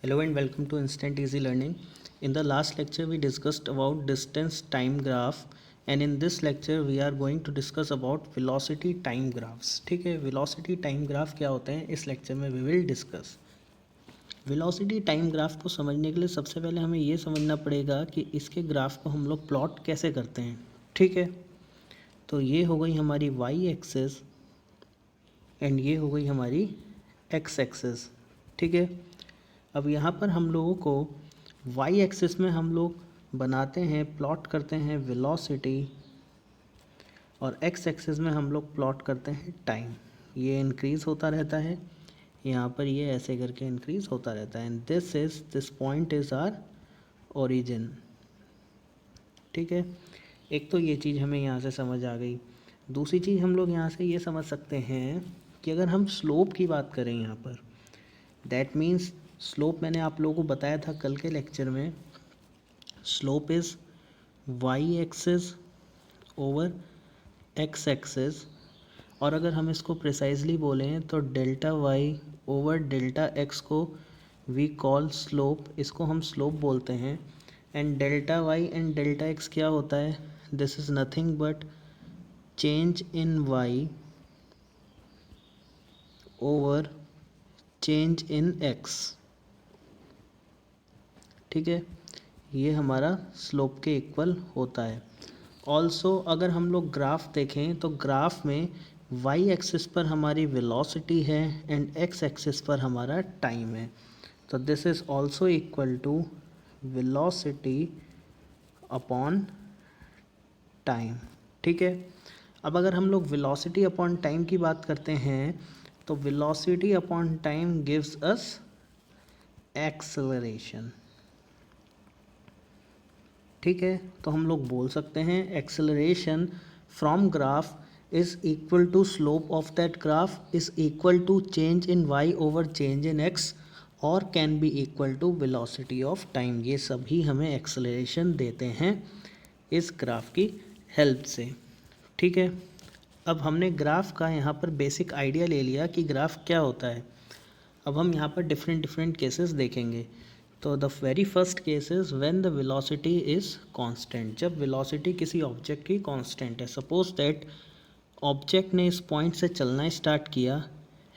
Hello and welcome to Instant Easy Learning. In the last lecture we discussed about distance time graph and in this lecture we are going to discuss about velocity time graphs. ठीक है, velocity time graph क्या होते हैं इस lecture में we will discuss. Velocity time graph को समझने के लिए सबसे पहले हमें ये समझना पड़ेगा कि इसके ग्राफ को हम लोग प्लॉट कैसे करते हैं. ठीक है, तो ये हो गई हमारी वाई एक्सेस एंड ये हो गई हमारी एक्स एक्सेस. ठीक है, अब यहाँ पर हम लोगों को वाई एक्सिस में हम लोग बनाते हैं प्लॉट करते हैं वेलोसिटी और एक्स एक्सिस में हम लोग प्लॉट करते हैं टाइम. ये इंक्रीज़ होता रहता है, यहाँ पर ये ऐसे करके इंक्रीज़ होता रहता है and this point is our origin. ठीक है, एक तो ये चीज़ हमें यहाँ से समझ आ गई. दूसरी चीज़ हम लोग यहाँ से ये समझ सकते हैं कि अगर हम स्लोप की बात करें यहाँ पर, दैट मीन्स स्लोप मैंने आप लोगों को बताया था कल के लेक्चर में, slope is Y axis over X axis. और अगर हम इसको प्रिसाइजली बोलें तो delta Y over delta X को वी कॉल स्लोप, इसको हम स्लोप बोलते हैं. And delta Y and delta X क्या होता है, this is nothing but change in Y over change in X. ठीक है, ये हमारा स्लोप के इक्वल होता है. ऑल्सो अगर हम लोग ग्राफ देखें तो ग्राफ में वाई एक्सिस पर हमारी वेलोसिटी है एंड एक्स एक्सिस पर हमारा टाइम है. तो this is also equal to velocity upon time. ठीक है, अब अगर हम लोग वेलोसिटी अपॉन टाइम की बात करते हैं तो velocity upon time gives us acceleration. ठीक है, तो हम लोग बोल सकते हैं acceleration from graph is equal to slope of that graph is equal to change in Y over change in x और can be equal to velocity of time. ये सभी हमें एक्सेलरेशन देते हैं इस ग्राफ की हेल्प से. ठीक है, अब हमने ग्राफ का यहाँ पर बेसिक आइडिया ले लिया कि ग्राफ क्या होता है. अब हम यहाँ पर डिफरेंट केसेस देखेंगे. तो the very first case is when the velocity is constant. जब वेलोसिटी किसी ऑब्जेक्ट की कांस्टेंट है. सपोज दैट ऑब्जेक्ट ने इस पॉइंट से चलना स्टार्ट किया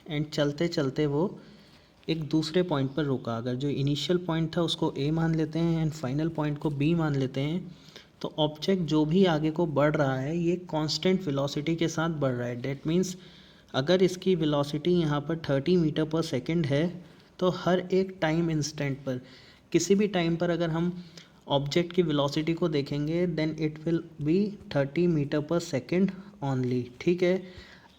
एंड चलते चलते वो एक दूसरे पॉइंट पर रुका. अगर जो इनिशियल पॉइंट था उसको ए मान लेते हैं एंड फाइनल पॉइंट को बी मान लेते हैं, तो ऑब्जेक्ट जो भी आगे को बढ़ रहा है ये कांस्टेंट वेलोसिटी के साथ बढ़ रहा है. डेट मीन्स अगर इसकी वेलोसिटी यहाँ पर 30 मीटर पर सेकेंड है तो हर एक टाइम इंस्टेंट पर, किसी भी टाइम पर अगर हम ऑब्जेक्ट की वेलोसिटी को देखेंगे then it will be 30 metre per second only. ठीक है,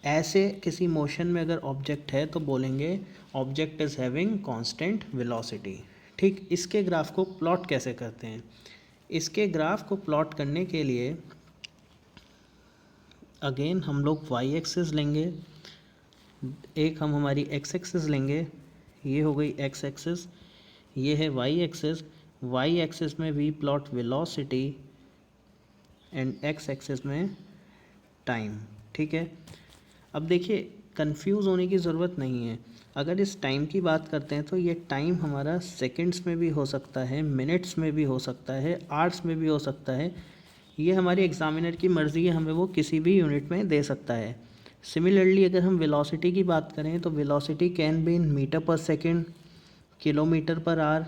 ऐसे किसी मोशन में अगर ऑब्जेक्ट है तो बोलेंगे object is having constant velocity. ठीक, इसके ग्राफ को प्लॉट कैसे करते हैं. इसके ग्राफ को प्लॉट करने के लिए अगेन हम लोग वाई एक्सिस लेंगे, एक हम हमारी एक्स एक्सिस लेंगे, ये हो गई एक्स एक्सिस, ये है वाई एक्सिस. वाई एक्सिस में we plot velocity and X axis में टाइम. ठीक है, अब देखिए कंफ्यूज होने की ज़रूरत नहीं है. अगर इस टाइम की बात करते हैं तो ये टाइम हमारा सेकंड्स में भी हो सकता है, मिनट्स में भी हो सकता है, आवर्स में भी हो सकता है. ये हमारी एग्जामिनर की मर्ज़ी है, हमें वो किसी भी यूनिट में दे सकता है. सिमिलरली अगर हम वेलोसिटी की बात करें तो velocity can be in metre per second, kilometre per hour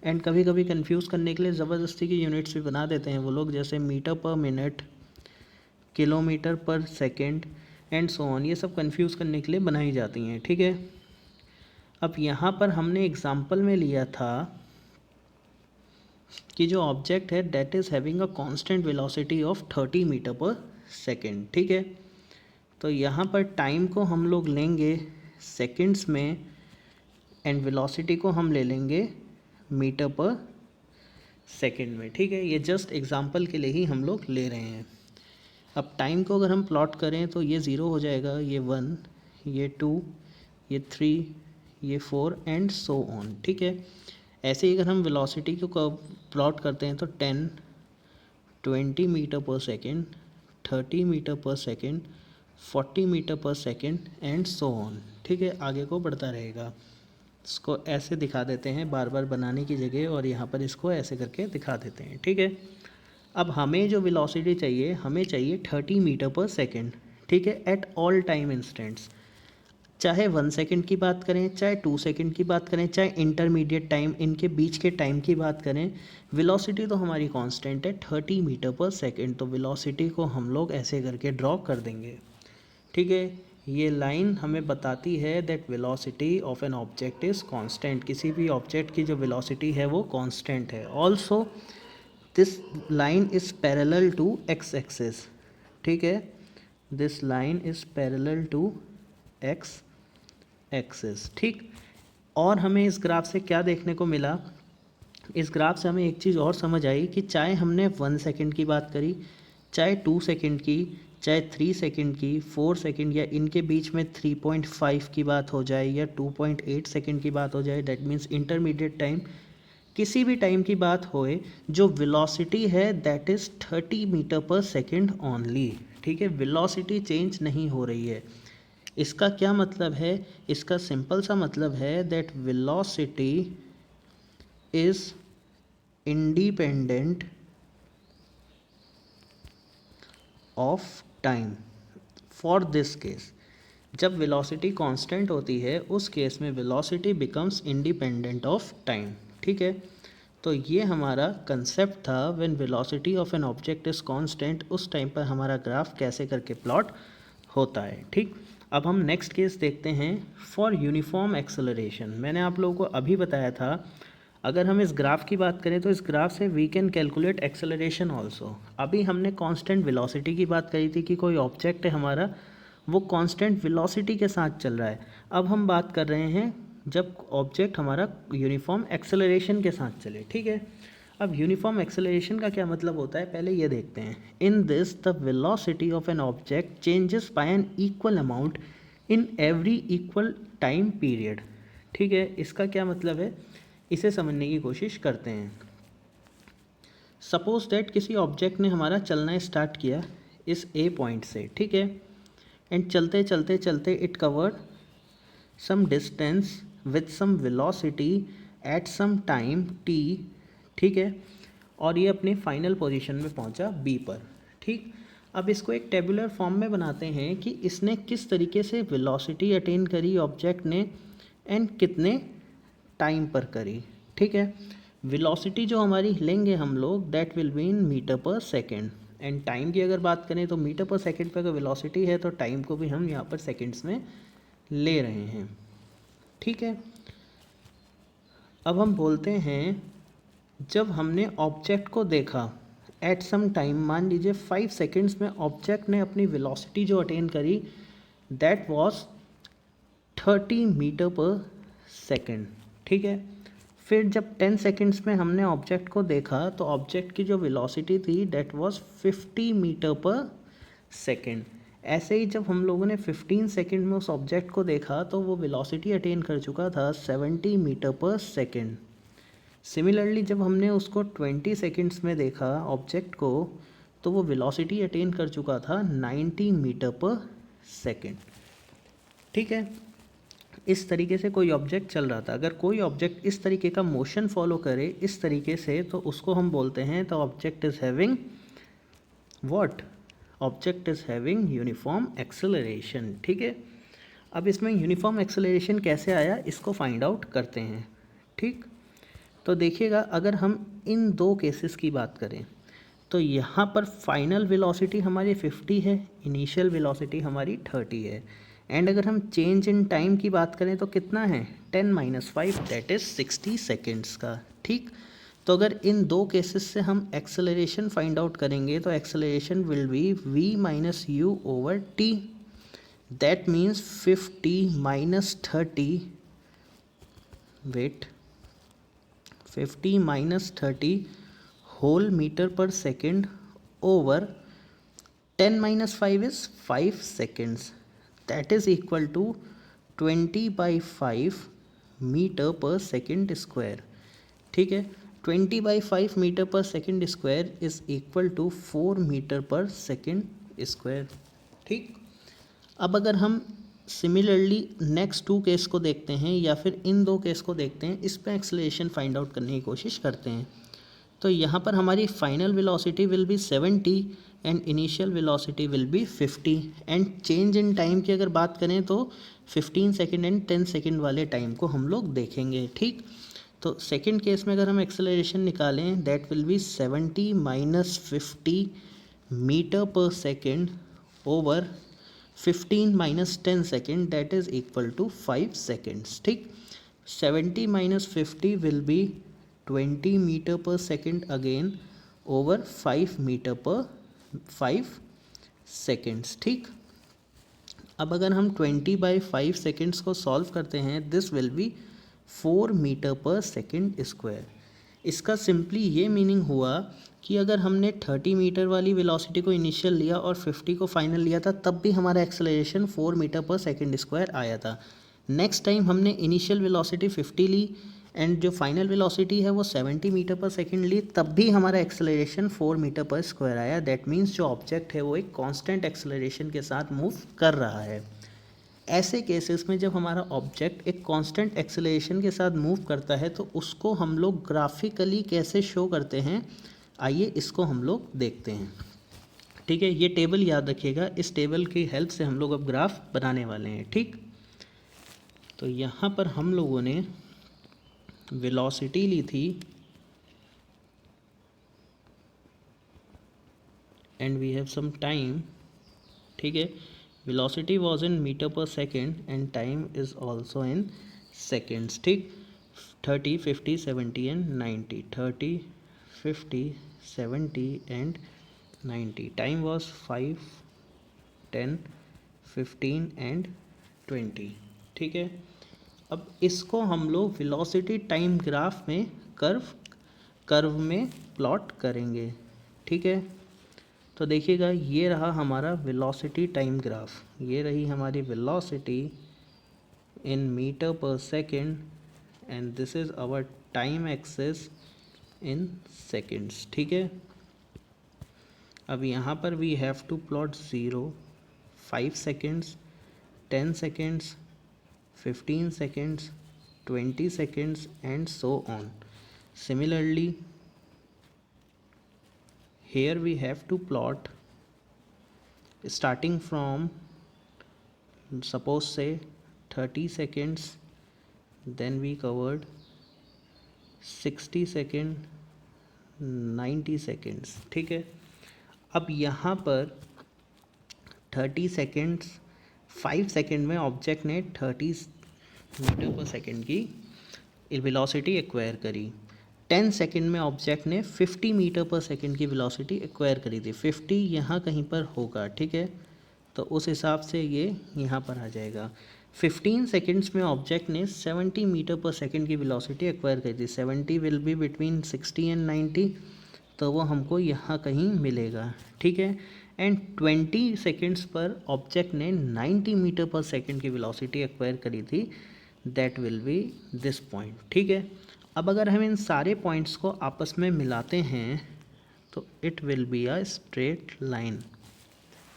and कभी कभी कंफ्यूज करने के लिए ज़बरदस्ती की यूनिट्स भी बना देते हैं वो लोग, जैसे मीटर पर मिनट, किलोमीटर पर सेकेंड एंड सो ऑन. ये सब कंफ्यूज करने के लिए बनाई जाती हैं. ठीक है, अब यहाँ पर हमने एग्जाम्पल में लिया था कि जो ऑब्जेक्ट है that is having a constant velocity of 30 metre per second. ठीक है, तो यहाँ पर टाइम को हम लोग लेंगे सेकंड्स में एंड वेलोसिटी को हम ले लेंगे मीटर पर सेकंड में. ठीक है, ये जस्ट एग्जांपल के लिए ही हम लोग ले रहे हैं. अब टाइम को अगर हम प्लॉट करें तो ये 0 हो जाएगा, ये 1, ये 2, ये 3, ये 4 एंड सो ऑन. ठीक है, ऐसे ही अगर हम वेलोसिटी को प्लॉट करते हैं तो 10, 20 metre per second, 30 metre per second, 40 metre per second and so on. ठीक है, आगे को बढ़ता रहेगा. इसको ऐसे दिखा देते हैं बार बार बनाने की जगह, और यहाँ पर इसको ऐसे करके दिखा देते हैं, ठीक है। अब हमें जो वेलोसिटी चाहिए, हमें चाहिए 30 मीटर पर सेकेंड, ठीक है, एट ऑल टाइम इंस्टेंट्स। चाहे 1 सेकेंड की बात करें, चाहे 2 सेकेंड की बात करें, चाहे इंटरमीडिएट टाइम, इनके बीच के टाइम की बात करें, वेलोसिटी तो हमारी कांस्टेंट है 30 मीटर पर सेकेंड। तो वेलोसिटी को हम लोग ऐसे करके ड्रॉ कर देंगे, ठीक है। ये लाइन हमें बताती है that velocity of an object is constant. किसी भी ऑब्जेक्ट की जो वेलोसिटी है वो कांस्टेंट है। Also this line is parallel to X axis, ठीक है। This line is parallel to X axis, ठीक। और हमें इस ग्राफ से क्या देखने को मिला, इस ग्राफ से हमें एक चीज़ और समझ आई कि चाहे हमने 1 सेकेंड की बात करी, चाहे 2 सेकेंड की, चाहे 3 सेकेंड की, 4 सेकेंड, या इनके बीच में 3.5 की बात हो जाए या 2.8 सेकेंड की बात हो जाए, दैट मीन्स इंटरमीडिएट टाइम, किसी भी टाइम की बात होए, जो वेलोसिटी है that is 30 metre per second only, ठीक है। वेलोसिटी चेंज नहीं हो रही है। इसका क्या मतलब है, इसका सिंपल सा मतलब है that velocity is independent of time. For this case, जब वेलोसिटी कांस्टेंट होती है उस केस में velocity becomes independent of time, ठीक है। तो ये हमारा कंसेप्ट था, when velocity of an object is constant, उस टाइम पर हमारा ग्राफ कैसे करके प्लॉट होता है, ठीक। अब हम नेक्स्ट केस देखते हैं, फॉर यूनिफॉर्म एक्सेलरेशन। मैंने आप लोगों को अभी बताया था, अगर हम इस ग्राफ की बात करें तो इस ग्राफ से we can calculate acceleration also. अभी हमने कांस्टेंट वेलोसिटी की बात करी थी कि कोई ऑब्जेक्ट है हमारा, वो कांस्टेंट वेलोसिटी के साथ चल रहा है। अब हम बात कर रहे हैं जब ऑब्जेक्ट हमारा यूनिफॉर्म एक्सेलरेशन के साथ चले, ठीक है। अब यूनिफॉर्म एक्सेलरेशन का क्या मतलब होता है, पहले ये देखते हैं। In this the velocity of an object changes by an equal amount in every equal time period, ठीक है। इसका क्या मतलब है, इसे समझने की कोशिश करते हैं। सपोज दैट किसी ऑब्जेक्ट ने हमारा चलना स्टार्ट किया इस ए पॉइंट से, ठीक है, एंड चलते चलते चलते it covered some distance with some velocity at some time T, ठीक है, और ये अपने फाइनल पोजीशन में पहुंचा बी पर, ठीक। अब इसको एक टेबुलर फॉर्म में बनाते हैं कि इसने किस तरीके से वेलोसिटी अटेन करी ऑब्जेक्ट ने, एंड कितने टाइम पर करी, ठीक है। वेलोसिटी जो हमारी लेंगे हम लोग, that will be in metre per second, and time की अगर बात करें तो मीटर पर सेकेंड पर अगर वेलोसिटी है तो टाइम को भी हम यहाँ पर सेकेंड्स में ले रहे हैं, ठीक है। अब हम बोलते हैं, जब हमने ऑब्जेक्ट को देखा एट सम टाइम, मान लीजिए 5 सेकेंड्स में ऑब्जेक्ट ने अपनी वेलोसिटी जो अटेन करी that was 30 metre per second, ठीक है। फिर जब 10 सेकेंड्स में हमने ऑब्जेक्ट को देखा तो ऑब्जेक्ट की जो वेलोसिटी थी that was 50 metre per second. ऐसे ही जब हम लोगों ने 15 सेकेंड में उस ऑब्जेक्ट को देखा तो वो वेलोसिटी अटेन कर चुका था 70 मीटर पर सेकेंड। सिमिलरली जब हमने उसको 20 सेकेंड्स में देखा ऑब्जेक्ट को, तो वो वेलोसिटी अटेन कर चुका था 90 मीटर पर सेकेंड, ठीक है। इस तरीके से कोई ऑब्जेक्ट चल रहा था। अगर कोई ऑब्जेक्ट इस तरीके का मोशन फॉलो करे इस तरीके से, तो उसको हम बोलते हैं the object is having what, object is having uniform acceleration, ठीक है। अब इसमें यूनिफॉर्म एक्सेलरेशन कैसे आया इसको फाइंड आउट करते हैं, ठीक। तो देखिएगा, अगर हम इन दो केसेस की बात करें तो यहाँ पर फाइनल वेलोसिटी हमारी 50 है, इनिशियल वेलोसिटी हमारी 30 है, एंड अगर हम चेंज इन टाइम की बात करें तो कितना है 10 - 5 दैट इज़ 60 सेकेंड्स का, ठीक। तो अगर इन दो केसेस से हम एक्सेलरेशन फाइंड आउट करेंगे तो acceleration will be v - u/t, that means 50 - 30, wait, 50 - 30 whole metre per second over 10 - 5 is 5 seconds, that is equal to 20/5 metre per second square, ठीक है। 20/5 metre per second square is equal to 4 metre per second square, ठीक। अब अगर हम similarly next to case को देखते हैं या फिर इन दो केस को देखते हैं, इस पे एक्सेलरेशन फाइंड आउट करने की कोशिश करते हैं। तो यहाँ पर हमारी final velocity will be 70 and initial velocity will be 50 and change in time की अगर बात करें तो 15 सेकेंड एंड 10 सेकेंड वाले टाइम को हम लोग देखेंगे। ठीक, तो सेकेंड केस में अगर हम एक्सेलरेशन निकालें that will be 70 minus 50 metre per second over 15 minus 10 second that is equal to 5 seconds. ठीक, 70 minus 50 will be 20 metre per second again over 5 metre per 5 seconds. ठीक, अब अगर हम 20/5 सेकेंड्स को सॉल्व करते हैं this will B 4 metre per second square. इसका simply ये मीनिंग हुआ कि अगर हमने 30 मीटर वाली वेलोसिटी को इनिशियल लिया और 50 को फाइनल लिया था तब भी हमारा acceleration 4 metre per second square आया था। नेक्स्ट टाइम हमने इनिशियल वेलोसिटी 50 ली एंड जो फाइनल वेलोसिटी है वो 70 मीटर पर सेकेंड ली, तब भी हमारा एक्सेलरेशन 4 मीटर पर स्क्वायर आया। दैट मीन्स जो ऑब्जेक्ट है वो एक कांस्टेंट एक्सेलरेशन के साथ मूव कर रहा है। ऐसे केसेस में जब हमारा ऑब्जेक्ट एक कांस्टेंट एक्सेलरेशन के साथ मूव करता है तो उसको हम लोग ग्राफिकली कैसे शो करते हैं, आइए इसको हम लोग देखते हैं। ठीक है, ये टेबल याद रखिएगा, इस टेबल की हेल्प से हम लोग अब ग्राफ बनाने वाले हैं। ठीक, तो यहाँ पर हम लोगों ने वेलोसिटी ली थी and we have some time. ठीक है, velocity was in metre per second and time is also in seconds. ठीक, 30, 50, 70 and 90, 30, 50, 70 and 90। Time was 5, 10, 15 and 20। ठीक है, अब इसको हम लोग वेलोसिटी टाइम ग्राफ में कर्व में प्लॉट करेंगे। ठीक है, तो देखिएगा ये रहा हमारा वेलोसिटी टाइम ग्राफ, ये रही हमारी velocity in metre per second and this is our time axis in seconds. ठीक है, अब यहाँ पर we have to plot 0, 5 seconds, 10 seconds, 15 seconds, 20 seconds and so on. Similarly, here we have to plot starting from, suppose say 30 seconds, then we covered 60 second, 90 seconds। ठीक है, अब यहाँ पर 30 सेकेंड्स 5 सेकेंड में ऑब्जेक्ट ने 30 मीटर पर सेकेंड की velocity acquire करी। 10 second में ऑब्जेक्ट ने 50 मीटर पर सेकेंड की वेलोसिटी एक्वायर करी थी। 50 यहाँ कहीं पर होगा। ठीक है, तो उस हिसाब से ये यहाँ पर आ जाएगा। 15 सेकेंड्स में ऑब्जेक्ट ने 70 मीटर पर सेकेंड की वेलोसिटी एक्वायर करी थी। 70 विल बी बिटवीन 60 एंड 90, तो वो हमको यहाँ कहीं मिलेगा। ठीक है, एंड 20 सेकेंड्स पर ऑब्जेक्ट ने 90 मीटर पर सेकेंड की वेलोसिटी एक्वायर करी थी, that will B this point. ठीक है, अब अगर हम इन सारे पॉइंट्स को आपस में मिलाते हैं तो it will be a straight line.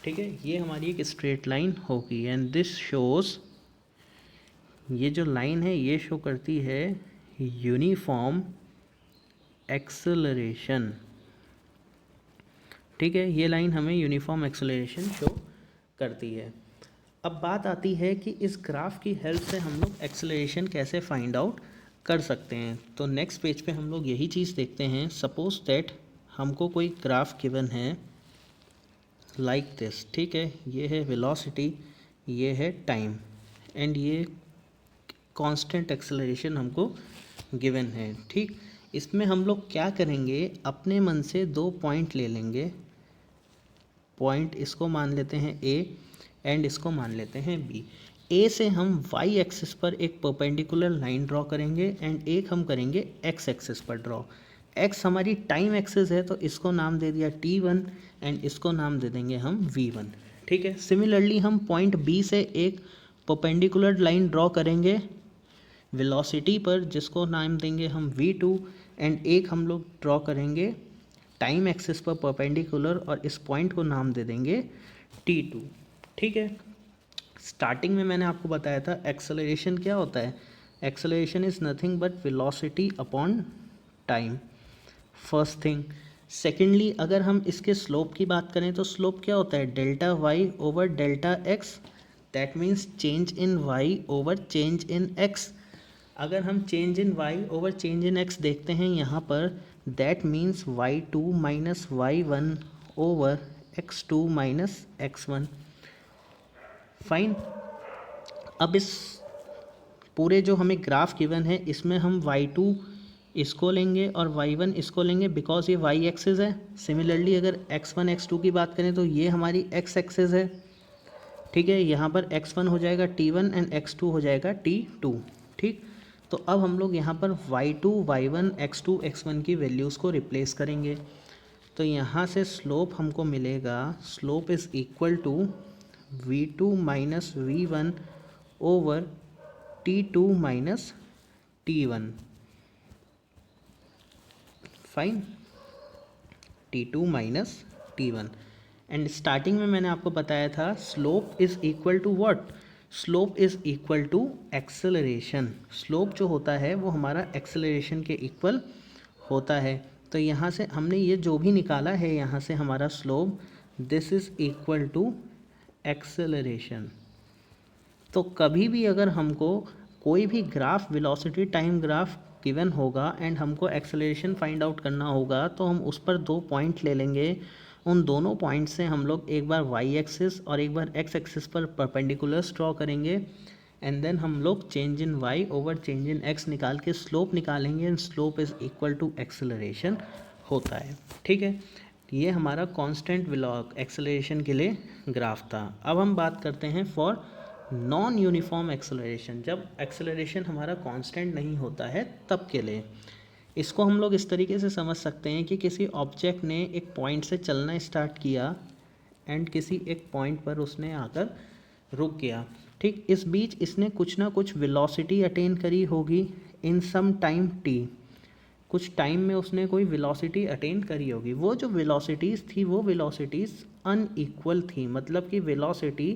ठीक है, ये हमारी एक स्ट्रेट लाइन होगी एंड दिस शोज, ये जो लाइन है ये शो करती है यूनिफॉर्म एक्सेलरेशन। ठीक है, ये लाइन हमें यूनिफॉर्म एक्सेलरेशन शो करती है। अब बात आती है कि इस ग्राफ की हेल्प से हम लोग एक्सेलरेशन कैसे फाइंड आउट कर सकते हैं। तो नेक्स्ट पेज पे हम लोग यही चीज़ देखते हैं। सपोज दैट हमको कोई ग्राफ गिवन है लाइक दिस। ठीक है, ये है वेलोसिटी, ये है टाइम एंड ये कांस्टेंट एक्सेलरेशन हमको गिवन है। ठीक, इसमें हम लोग क्या करेंगे, अपने मन से 2 पॉइंट ले लेंगे। पॉइंट इसको मान लेते हैं ए एंड इसको मान लेते हैं बी। ए से हम वाई एक्सिस पर एक परपेंडिकुलर लाइन ड्रॉ करेंगे एंड एक हम करेंगे एक्स एक्सिस पर ड्रॉ। एक्स हमारी टाइम एक्सिस है तो इसको नाम दे दिया T1 एंड इसको नाम दे देंगे हम V1। ठीक है, सिमिलरली हम पॉइंट बी से एक परपेंडिकुलर लाइन ड्रॉ करेंगे वेलोसिटी पर जिसको नाम देंगे हम V2 एंड एक हम लोग ड्रॉ करेंगे टाइम एक्सिस पर परपेंडिकुलर और इस पॉइंट को नाम दे देंगे T2। ठीक है, स्टार्टिंग में मैंने आपको बताया था एक्सेलरेशन क्या होता है, acceleration is nothing but velocity upon time, first thing. Secondly अगर हम इसके स्लोप की बात करें तो स्लोप क्या होता है, delta Y over delta x, that means change in Y over change in x. अगर हम change in Y over change in x देखते हैं यहाँ पर, that means y2 minus y1 over x2 minus x1। Fine. अब इस पूरे जो हमें ग्राफ गिवन है इसमें हम y2 इसको लेंगे और y1 इसको लेंगे बिकॉज ये y एक्सिस है। सिमिलरली अगर x1 x2 की बात करें तो ये हमारी x एक्सिस है, ठीक है। यहाँ पर x1 हो जाएगा t1 एंड x2 हो जाएगा t2, ठीक। तो अब हम लोग यहाँ पर y2 y1 x2 x1 की वैल्यूज़ को रिप्लेस करेंगे। तो यहाँ से स्लोप हमको मिलेगा, slope is equal to v2 minus v1 over t2 minus t1। Fine, t2 minus t1। And starting में मैंने आपको बताया था slope is equal to what, slope is equal to acceleration. Slope जो होता है वो हमारा एक्सेलरेशन के इक्वल होता है। तो यहाँ से हमने ये जो भी निकाला है यहाँ से हमारा slope, this is equal to acceleration. तो कभी भी अगर हमको कोई भी graph, velocity time graph given होगा एंड हमको एक्सेलरेशन फाइंड आउट करना होगा तो हम उस पर दो पॉइंट ले लेंगे। उन दोनों पॉइंट से हम लोग एक बार वाई एक्सिस और एक बार एक्स एक्सिस पर परपेंडिकुलर्स ड्रॉ करेंगे एंड देन हम लोग change in Y over change in x निकाल के स्लोप निकालेंगे and slope is equal to acceleration होता है, ठीक है। ये हमारा कांस्टेंट एक्सेलरेशन के लिए ग्राफ था। अब हम बात करते हैं फॉर नॉन यूनिफॉर्म एक्सेलरेशन, जब एक्सेलरेशन हमारा कांस्टेंट नहीं होता है तब के लिए। इसको हम लोग इस तरीके से समझ सकते हैं कि किसी ऑब्जेक्ट ने एक पॉइंट से चलना स्टार्ट किया एंड किसी एक पॉइंट पर उसने आकर रुक गया, ठीक। इस बीच इसने कुछ ना कुछ वेलोसिटी अटेन करी होगी इन सम टाइम t, कुछ टाइम में उसने कोई वेलोसिटी अटेन करी होगी। वो जो वेलोसिटीज़ थी वो वेलोसिटीज़ अनइक्वल थी, मतलब कि वेलोसिटी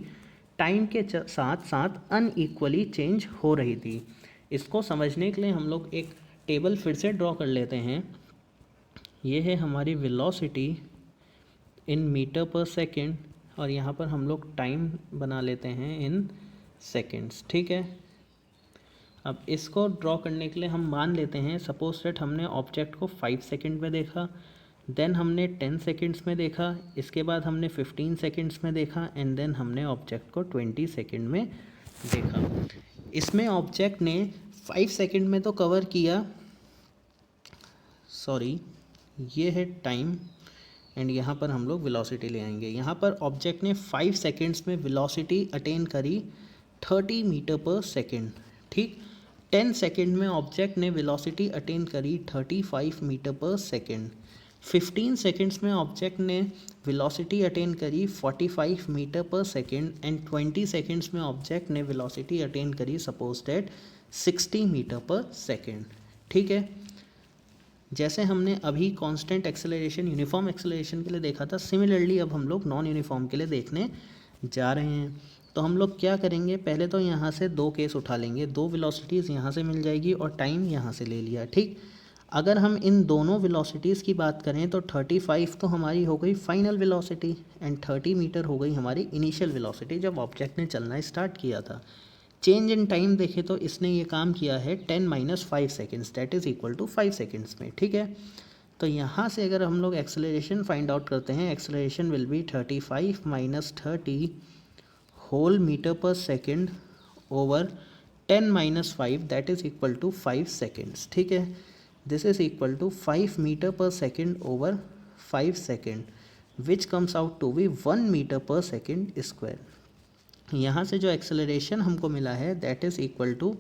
टाइम के साथ साथ अनइक्वली चेंज हो रही थी। इसको समझने के लिए हम लोग एक टेबल फिर से ड्रॉ कर लेते हैं। ये है हमारी velocity in metre per second और यहाँ पर हम लोग टाइम बना लेते हैं इन सेकेंड्स, ठीक है। अब इसको ड्रॉ करने के लिए हम मान लेते हैं, सपोज दैट हमने ऑब्जेक्ट को 5 सेकेंड में देखा, देन हमने 10 सेकेंड्स में देखा, इसके बाद हमने 15 सेकेंड्स में देखा एंड देन हमने ऑब्जेक्ट को 20 सेकेंड में देखा। इसमें ऑब्जेक्ट ने 5 सेकेंड में तो कवर किया, सॉरी ये है टाइम एंड यहाँ पर हम लोग वेलोसिटी ले आएंगे। यहाँ पर ऑब्जेक्ट ने 5 सेकेंड्स में वेलोसिटी अटेन करी 30 मीटर पर सेकेंड, ठीक। 10 सेकेंड में ऑब्जेक्ट ने वेलोसिटी अटेन करी 35 मीटर पर सेकेंड। 15 सेकेंड्स में ऑब्जेक्ट ने वेलोसिटी अटेन करी 45 metre per second and 20 seconds में ऑब्जेक्ट ने वेलोसिटी अटेन करी suppose that 60 metre per second, ठीक है। जैसे हमने अभी कांस्टेंट एक्सेलरेशन यूनिफॉर्म एक्सेलरेशन के लिए देखा था, सिमिलरली अब हम लोग नॉन यूनिफॉर्म के लिए देखने जा रहे हैं। तो हम लोग क्या करेंगे, पहले तो यहाँ से दो केस उठा लेंगे, दो वेलोसिटीज़ यहाँ से मिल जाएगी और टाइम यहाँ से ले लिया, ठीक। अगर हम इन दोनों वेलोसिटीज़ की बात करें तो 35 तो हमारी हो गई फाइनल वेलोसिटी एंड 30 मीटर हो गई हमारी इनिशियल वेलोसिटी जब ऑब्जेक्ट ने चलना स्टार्ट किया था। चेंज इन टाइम देखें तो इसने ये काम किया है 10 minus 5 seconds, that is equal to 5 seconds में, ठीक है। तो यहाँ से अगर हम लोग एक्सेलरेशन फाइंड आउट करते हैं, acceleration will be 35 minus 30 whole metre per second over 10 minus 5 that is equal to 5 seconds, ठीक है। This is equal to 5 metre per second over 5 second which comes out to be 1 metre per second square. यहाँ से जो acceleration हमको मिला है that is equal to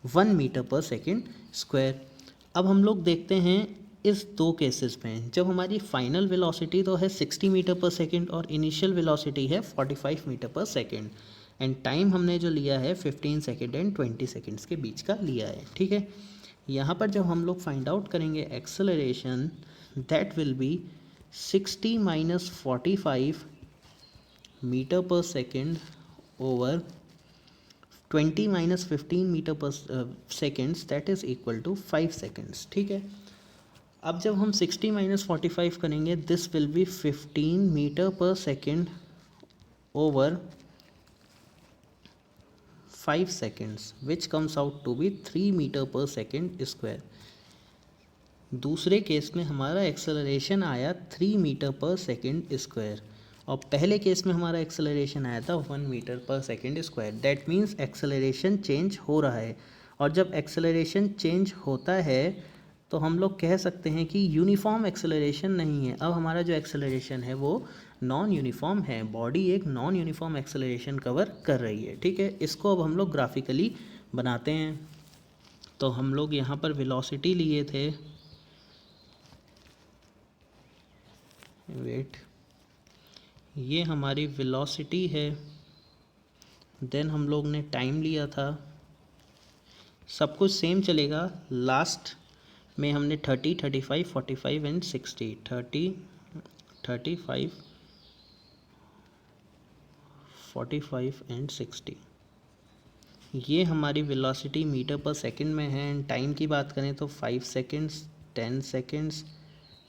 1 metre per second square. अब हम लोग देखते हैं इस दो केसेस में, जब हमारी फाइनल वेलोसिटी तो है 60 मीटर पर सेकेंड और इनिशियल वेलोसिटी है 45 metre per second and time हमने जो लिया है 15 सेकेंड एंड 20 सेकेंड्स के बीच का लिया है, ठीक है। यहाँ पर जब हम लोग फाइंड आउट करेंगे acceleration, that will be 60 minus 45 metre per second over 20 minus 15 metre per seconds that is equal to 5 seconds, ठीक है। अब जब हम 60 माइनस 45 करेंगे this will be 15 metre per second over 5 seconds which comes out to be 3 metre per second square. दूसरे case में हमारा acceleration आया 3 मीटर पर सेकेंड स्क्वायर और पहले केस में हमारा एक्सेलरेशन आया था 1 metre per second square. That means acceleration change हो रहा है और जब एक्सेलरेशन चेंज होता है तो हम लोग कह सकते हैं कि यूनिफॉर्म एक्सेलरेशन नहीं है। अब हमारा जो एक्सेलरेशन है वो नॉन यूनिफॉर्म है, बॉडी एक नॉन यूनिफॉर्म एक्सेलरेशन कवर कर रही है, ठीक है। इसको अब हम लोग ग्राफिकली बनाते हैं। तो हम लोग यहाँ पर वेलोसिटी लिए थे, वेट, ये हमारी वेलोसिटी है, देन हम लोग ने टाइम लिया था, सब कुछ सेम चलेगा। लास्ट में हमने 30, 35, 45 एंड 60, 30, 35, 45 एंड 60 ये हमारी वेलोसिटी मीटर पर सेकंड में है। एंड टाइम की बात करें तो 5 seconds, 10 seconds,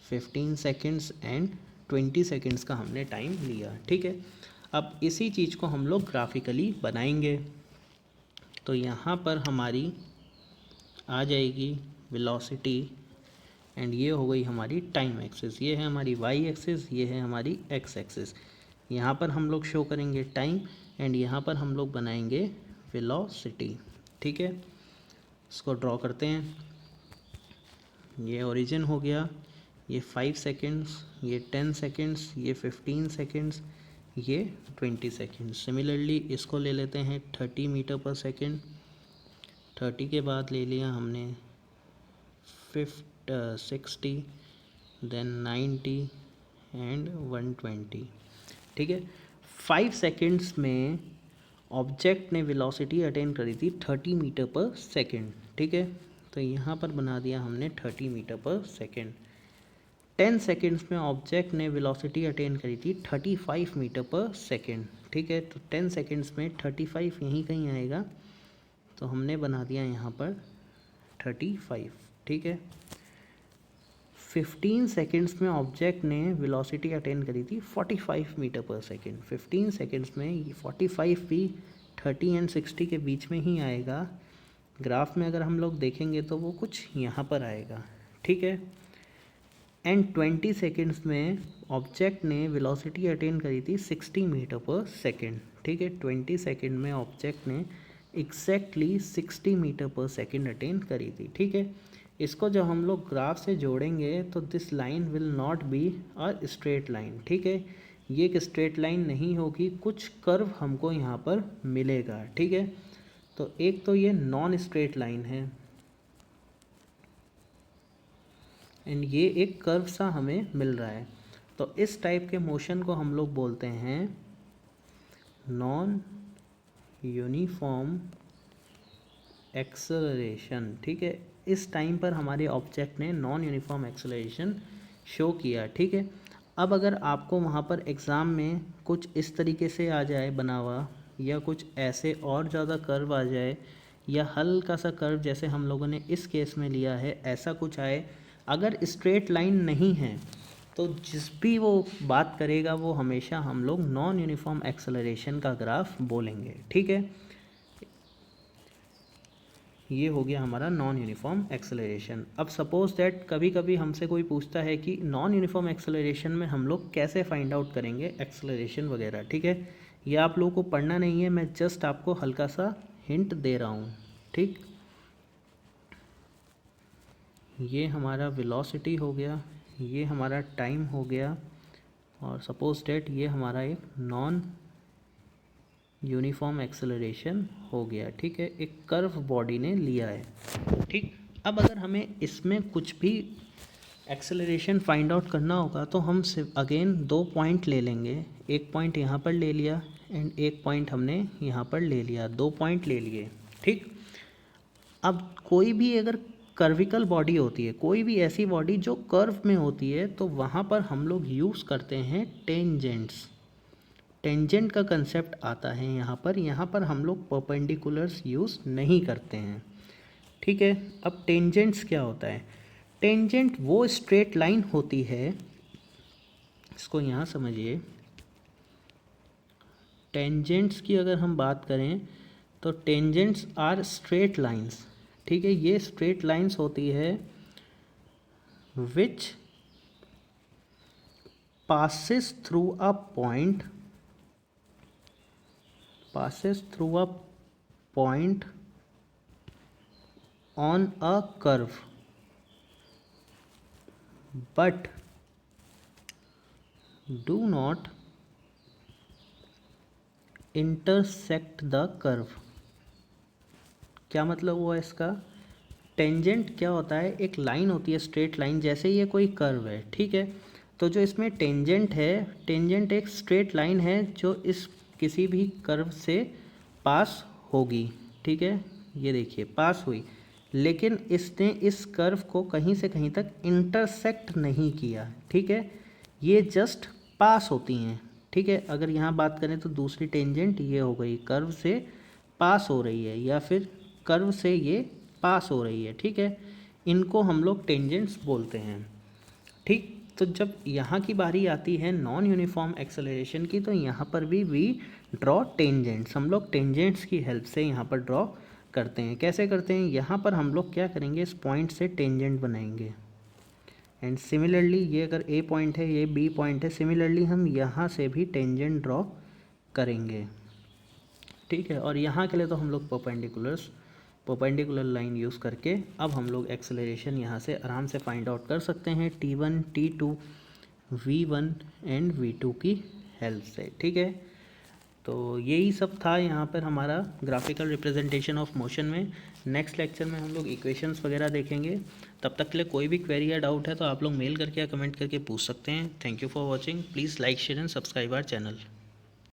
15 seconds and 20 seconds का हमने टाइम लिया, ठीक है। अब इसी चीज़ को हम लोग ग्राफिकली बनाएंगे। तो यहाँ पर हमारी आ जाएगी वेलोसिटी एंड ये हो गई हमारी टाइम एक्सिस, ये है हमारी वाई एक्सिस, ये है हमारी एक्स एक्सिस। यहाँ पर हम लोग शो करेंगे टाइम एंड यहाँ पर हम लोग बनाएंगे वेलोसिटी, ठीक है। इसको ड्रॉ करते हैं। ये ओरिजिन हो गया, ये 5 सेकेंड्स, ये 10 सेकेंड्स, ये 15 सेकेंड्स, ये 20 सेकेंड्स। सिमिलरली इसको ले लेते हैं 30 मीटर पर सेकेंड, 30 के बाद ले लिया हमने 60, देन 90 एंड 120, ठीक है। 5 सेकेंड्स में ऑब्जेक्ट ने वेलोसिटी अटेन करी थी 30 मीटर पर सेकेंड, ठीक है। तो यहाँ पर बना दिया हमने 30 मीटर पर सेकेंड। 10 सेकेंड्स में ऑब्जेक्ट ने वेलोसिटी अटेन करी थी 35 मीटर पर सेकेंड, ठीक है। तो 10 सेकेंड्स में 35 यहीं कहीं आएगा, तो हमने बना दिया यहाँ पर 35, ठीक है। 15 सेकेंड्स में ऑब्जेक्ट ने वेलोसिटी अटेन करी थी 45 मीटर पर सेकेंड। 15 सेकेंड्स में ये 45 भी 30 एंड 60 के बीच में ही आएगा। ग्राफ में अगर हम लोग देखेंगे तो वो कुछ यहाँ पर आएगा, ठीक है। एंड 20 सेकेंड्स में ऑब्जेक्ट ने वेलोसिटी अटेन करी थी 60 मीटर पर सेकेंड, ठीक है। 20 सेकेंड में ऑब्जेक्ट ने exactly 60 metre per second attain करी थी, ठीक है। इसको जब हम लोग ग्राफ से जोड़ेंगे तो this line will not be a straight line, ठीक है। ये एक स्ट्रेट लाइन नहीं होगी, कुछ कर्व हमको यहाँ पर मिलेगा, ठीक है। तो एक तो ये नॉन स्ट्रेट लाइन है एंड ये एक कर्व सा हमें मिल रहा है। तो इस टाइप के मोशन को हम लोग बोलते हैं नॉन यूनिफॉर्म एक्सेलरेशन, ठीक है। इस टाइम पर हमारे ऑब्जेक्ट ने नॉन यूनिफॉर्म एक्सेलरेशन शो किया, ठीक है। अब अगर आपको वहाँ पर एग्ज़ाम में कुछ इस तरीके से आ जाए बना हुआ, या कुछ ऐसे और ज़्यादा कर्व आ जाए, या हल्का सा कर्व जैसे हम लोगों ने इस केस में लिया है ऐसा कुछ आए, अगर स्ट्रेट लाइन नहीं है तो जिस भी वो बात करेगा वो हमेशा हम लोग नॉन यूनिफॉर्म एक्सेलरेशन का ग्राफ बोलेंगे, ठीक है। ये हो गया हमारा नॉन यूनिफॉर्म एक्सेलरेशन। अब सपोज दैट कभी कभी हमसे कोई पूछता है कि नॉन यूनिफॉर्म एक्सेलरेशन में हम लोग कैसे फाइंड आउट करेंगे एक्सेलरेशन वगैरह, ठीक है। ये आप लोगों को पढ़ना नहीं है, मैं जस्ट आपको हल्का सा हिंट दे रहा हूँ, ठीक। ये हमारा वेलोसिटी हो गया, ये हमारा टाइम हो गया, और सपोज दैट ये हमारा एक नॉन यूनिफॉर्म एक्सेलरेशन हो गया, ठीक है। एक कर्व बॉडी ने लिया है, ठीक। अब अगर हमें इसमें कुछ भी एक्सेलरेशन फाइंड आउट करना होगा तो हम सिर्फ अगेन 2 पॉइंट ले लेंगे। एक पॉइंट यहाँ पर ले लिया एंड एक पॉइंट हमने यहाँ पर ले लिया, 2 पॉइंट ले लिए, ठीक। अब कोई भी अगर कर्विकल बॉडी होती है, कोई भी ऐसी बॉडी जो कर्व में होती है, तो वहाँ पर हम लोग यूज़ करते हैं टेंजेंट्स, टेंजेंट का कंसेप्ट आता है यहाँ पर हम लोग परपेंडिकुलर्स यूज़ नहीं करते हैं, ठीक है। अब टेंजेंट्स क्या होता है? टेंजेंट वो स्ट्रेट लाइन होती है, इसको यहाँ समझिए। टेंजेंट्स की अगर हम बात करें तो टेंजेंट्स आर स्ट्रेट लाइंस, ठीक है। ये स्ट्रेट लाइंस होती है विच passes through a point on a curve but do not intersect the curve। क्या मतलब हुआ इसका? टेंजेंट क्या होता है? एक लाइन होती है, स्ट्रेट लाइन, जैसे ये कोई कर्व है, ठीक है। तो जो इसमें टेंजेंट है, टेंजेंट एक स्ट्रेट लाइन है जो इस किसी भी कर्व से पास होगी, ठीक है। ये देखिए पास हुई, लेकिन इसने इस कर्व को कहीं से कहीं तक इंटरसेक्ट नहीं किया, ठीक है। ये जस्ट पास होती हैं, ठीक है। अगर यहाँ बात करें तो दूसरी टेंजेंट ये हो गई, कर्व से पास हो रही है या फिर कर्व से ये पास हो रही है, ठीक है। इनको हम लोग टेंजेंट्स बोलते हैं, ठीक। तो जब यहाँ की बारी आती है नॉन यूनिफॉर्म एक्सेलरेशन की, तो यहाँ पर भी वी ड्रॉ टेंजेंट्स। हम लोग टेंजेंट्स की हेल्प से यहाँ पर ड्रॉ करते हैं। कैसे करते हैं? यहाँ पर हम लोग क्या करेंगे, इस पॉइंट से टेंजेंट बनाएंगे एंड सिमिलरली ये अगर ए पॉइंट है, ये बी पॉइंट है, सिमिलरली हम यहाँ से भी टेंजेंट ड्रॉ करेंगे, ठीक है। और यहाँ के लिए तो हम लोग परपेंडिकुलर लाइन यूज़ करके अब हम लोग एक्सेलरेशन यहाँ से आराम से फाइंड आउट कर सकते हैं T1, T2, V1 and V2 की हेल्प से, ठीक है। तो यही सब था यहाँ पर हमारा ग्राफिकल रिप्रेजेंटेशन ऑफ मोशन में। नेक्स्ट लेक्चर में हम लोग इक्वेशंस वगैरह देखेंगे। तब तक के लिए कोई भी क्वेरी या डाउट है तो आप लोग मेल करके या कमेंट करके पूछ सकते हैं। Thank you for watching. Please like, share and subscribe our channel.